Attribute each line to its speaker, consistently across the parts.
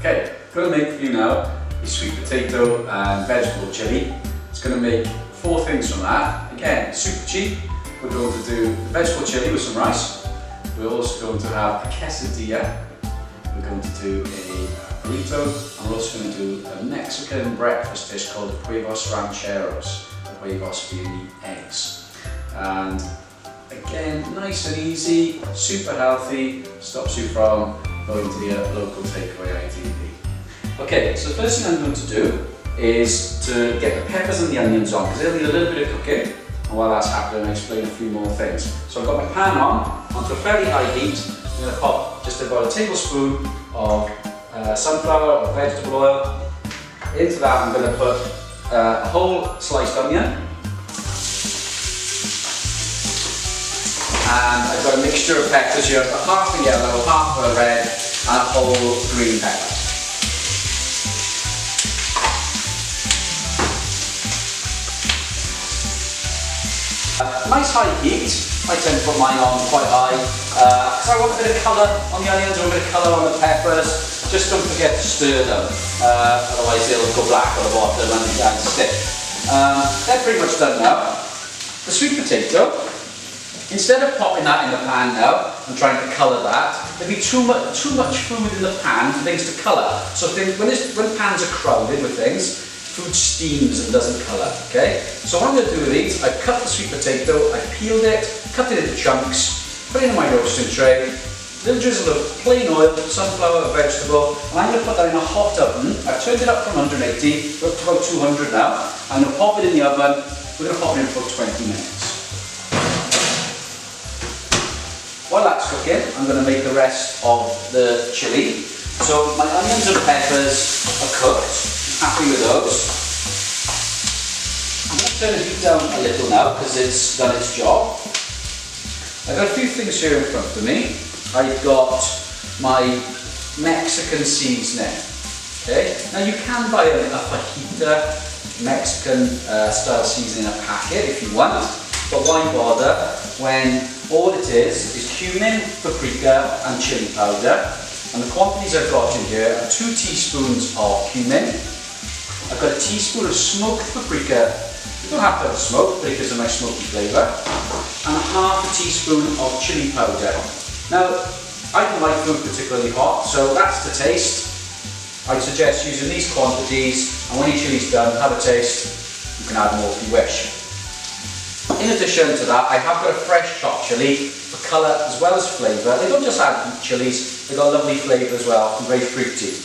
Speaker 1: Okay, I'm going to make for you now a sweet potato and vegetable chili. It's going to make 4 things from that. Again, super cheap. We're going to do the vegetable chili with some rice. We're also going to have a quesadilla. We're going to do a burrito. And we're also going to do a Mexican breakfast dish called huevos rancheros. The huevos being the eggs. And again, nice and easy, super healthy, stops you from going to the local takeaway ITV. Okay, so the first thing I'm going to do is to get the peppers and the onions on, because they'll need a little bit of cooking. And while that's happening, I'll explain a few more things. So I've got my pan onto a fairly high heat. I'm going to pop just about a tablespoon of sunflower or vegetable oil. Into that I'm going to put a whole sliced onion. And I've got a mixture of peppers here. I've got half a yellow, half a red, and a whole green pepper. Nice high heat. I tend to put mine on quite high because I want a bit of colour on the onions or a bit of colour on the peppers. Just don't forget to stir them, otherwise they'll go black on the bottom and stick. They're pretty much done now. The sweet potato, instead of popping that in the pan now and trying to colour that, there'd be too much food in the pan for things to colour. So when pans are crowded with things, food steams and doesn't colour, okay? So what I'm going to do with these, I've cut the sweet potato, I've peeled it, cut it into chunks, put it in my roasting tray, little drizzle of plain oil, sunflower, vegetable, and I'm going to put that in a hot oven. I've turned it up from 180 up to about 200 now. I'm going to pop it in the oven. We're going to pop it in for 20 minutes. While that's cooking, I'm going to make the rest of the chili. So my onions and peppers are cooked. Happy with those. I'm going to turn the heat down a little now because it's done its job. I've got a few things here in front of me. I've got my Mexican seasoning. Okay, now you can buy a fajita Mexican style seasoning in a packet if you want, but why bother when all it is cumin, paprika and chili powder. And the quantities I've got in here are 2 teaspoons of cumin. I've got a teaspoon of smoked paprika. You don't have to have a smoke, but it gives a nice smoky flavour. And half a teaspoon of chili powder. Now, I don't like food particularly hot, so that's the taste. I'd suggest using these quantities, and when your chili's done, have a taste. You can add more if you wish. In addition to that, I have got a fresh chopped chilli for colour as well as flavour. They don't just add chilies, they've got a lovely flavour as well, and very fruity.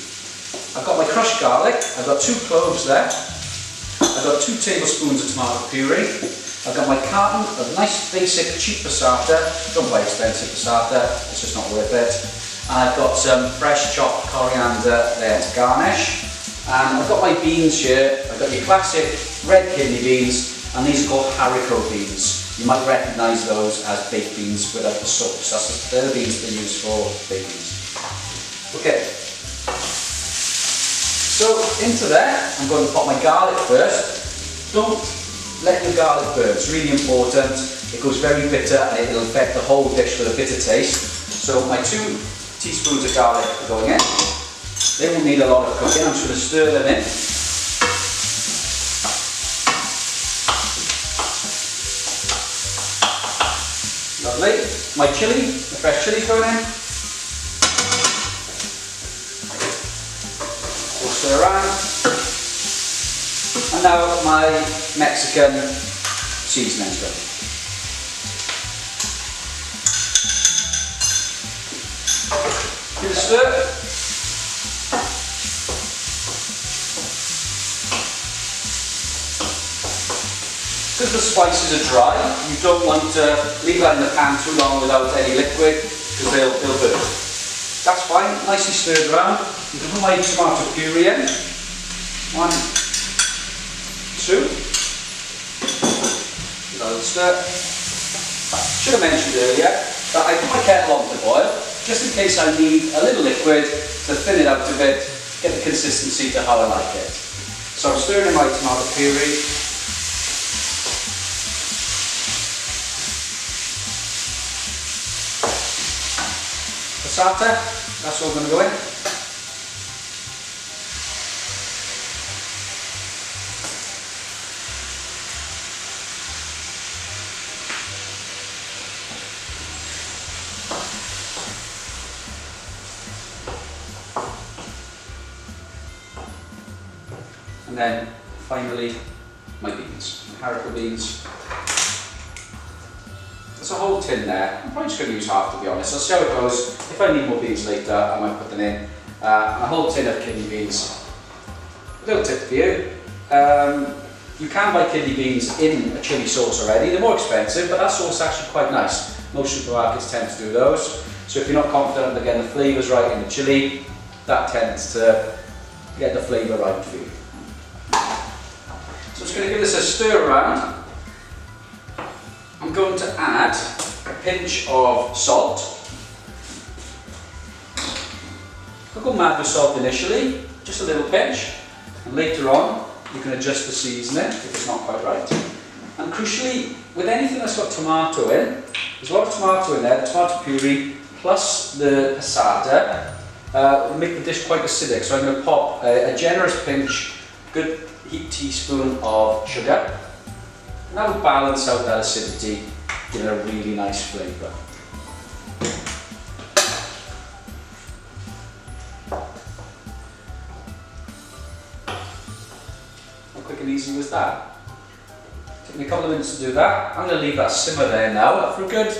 Speaker 1: I've got my crushed garlic, I've got 2 cloves there, I've got 2 tablespoons of tomato puree, I've got my carton of nice basic cheap passata. Don't buy expensive passata, it's just not worth it. And I've got some fresh chopped coriander there to garnish. And I've got my beans here. I've got your classic red kidney beans, and these are called Haricot beans. You might recognise those as baked beans without the sauce. They're the beans they use for baked beans. Okay. So into there, I'm going to pop my garlic first. Don't let your garlic burn, it's really important. It goes very bitter and it'll affect the whole dish with a bitter taste. So my 2 teaspoons of garlic are going in. They won't need a lot of cooking, I'm just going to stir them in. Lovely. My chilli, the fresh chilli's going in. We'll stir around. And now my Mexican seasoning's ready. Give it a stir. Because the spices are dry, you don't want to leave that in the pan too long without any liquid, because they'll burn. That's fine, nicely stirred around. You can put my tomato puree in. 1, 2. Give that a little stir. Should have mentioned earlier that I put my kettle on to boil, just in case I need a little liquid to thin it out a bit, get the consistency to how I like it. So I'm stirring in my tomato puree. Passata, that's all going to go in. then finally my beans, my Haricot beans. There's a whole tin there. I'm probably just going to use half, to be honest. I'll see how it goes. If I need more beans later, I might put them in. A whole tin of kidney beans. A little tip for you. You can buy kidney beans in a chilli sauce already. They're more expensive, but that sauce is actually quite nice. Most supermarkets tend to do those. So if you're not confident of getting the flavours right in the chilli, that tends to get the flavour right for you. So I'm just going to give this a stir around. I'm going to add a pinch of salt. I'll go mad with salt initially, just a little pinch, and later on you can adjust the seasoning if it's not quite right. And crucially, with anything that's got tomato in, there's a lot of tomato in there, the tomato puree plus the passata will make the dish quite acidic. So I'm going to pop a generous pinch, good heaped teaspoon of sugar. And that will balance out that acidity, give it a really nice flavour. How quick and easy was that? Took me a couple of minutes to do that. I'm going to leave that simmer there now for a good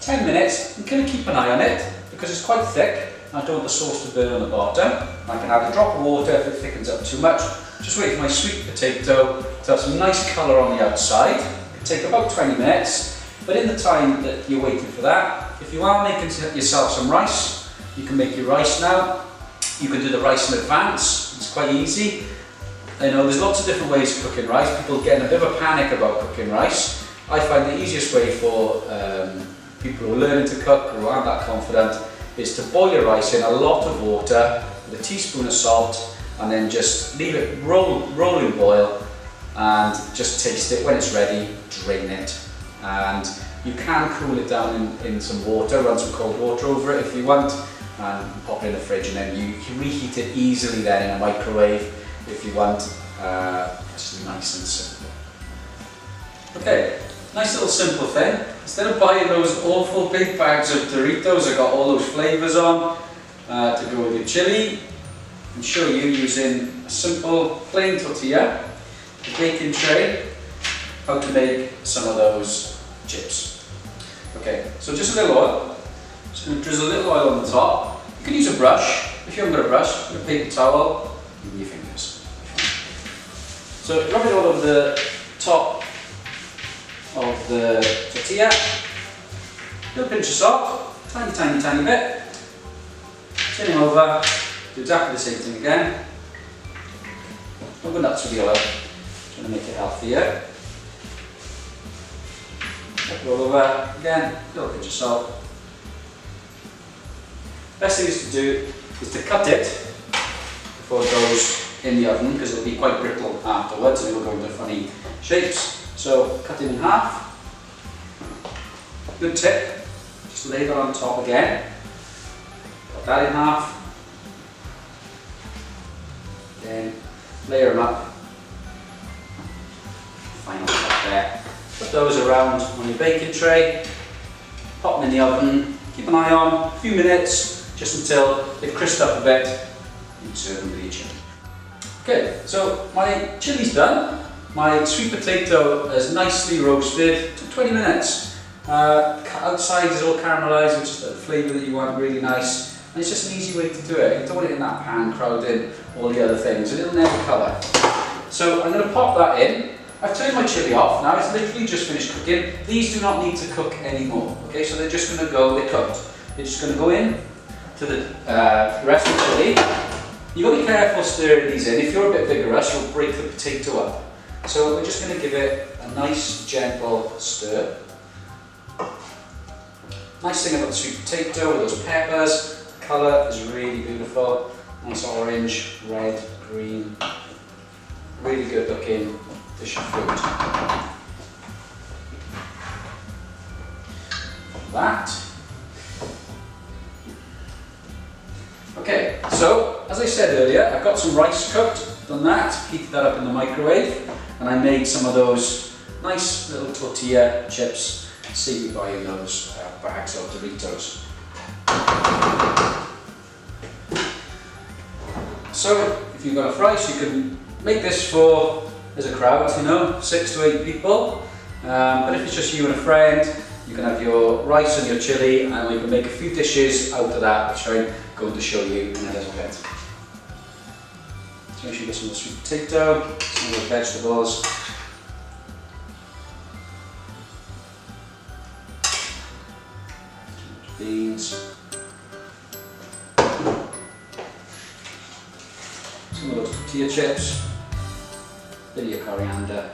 Speaker 1: 10 minutes. I'm going to keep an eye on it because it's quite thick. I don't want the sauce to burn on the bottom. I can add a drop of water if it thickens up too much. Just wait for my sweet potato to have some nice colour on the outside. It'll take about 20 minutes, but in the time that you're waiting for that, if you are making yourself some rice, you can make your rice now. You can do the rice in advance, it's quite easy. I know there's lots of different ways of cooking rice. People get in a bit of a panic about cooking rice. I find the easiest way for people who are learning to cook, who aren't that confident, is to boil your rice in a lot of water with a teaspoon of salt, and then just leave it rolling boil and just taste it. When it's ready, drain it. And you can cool it down in some water, run some cold water over it if you want, and pop it in the fridge, and then you can reheat it easily then in a microwave if you want. Just nice and simple. Okay, nice little simple thing. Instead of buying those awful big bags of Doritos that got all those flavours on to go with your chili, and show you using a simple plain tortilla, a baking tray, how to make some of those chips. Okay, so just a little oil. Just going to drizzle a little oil on the top. You can use a brush. If you haven't got a brush, a paper towel, even your fingers. So rub it all over the top of the tortilla. A little pinch of salt, tiny bit. Turn it over. Do exactly the same thing again. Don't go nuts with the oil. Trying to make it healthier. Roll over again. A little pinch of salt. Best thing is to do is to cut it before it goes in the oven, because it'll be quite brittle afterwards and it'll go into funny shapes. So cut it in half. Good tip. Just lay that on top again. Cut that in half. Then layer them up. Final cut there. Put those around on your baking tray. Pop them in the oven. Keep an eye on, a few minutes, just until they've crisped up a bit. And serve them with your chili. Okay, so my chili's done. My sweet potato is nicely roasted. Took 20 minutes. Outside is all caramelised, which is the flavour that you want, really nice. And it's just an easy way to do it. You don't want it in that pan crowded all the other things, and it'll never colour. So I'm going to pop that in. I've turned my chilli off now, it's literally just finished cooking. These do not need to cook anymore, okay? So they're just going to go, they're cooked. They're just going to go in to the rest of the chilli. You've got to be careful stirring these in. If you're a bit vigorous, you'll break the potato up. So we're just going to give it a nice, gentle stir. Nice thing about the sweet potato with those peppers, the colour is really beautiful. Nice orange, red, green. Really good looking dish of fruit. That. Okay, so as I said earlier, I've got some rice cooked, done that, heated that up in the microwave, and I made some of those nice little tortilla chips. See you buying those bags of Doritos. So if you've got a rice, you can make this for as a crowd, you know, 6 to 8 people. But if it's just you and a friend, you can have your rice and your chilli, and you can make a few dishes out of that, which I'm going to show you in a little bit. So make sure you get some of the sweet potato, some of those vegetables. Beans. Some of those tortilla chips. Bit of your coriander.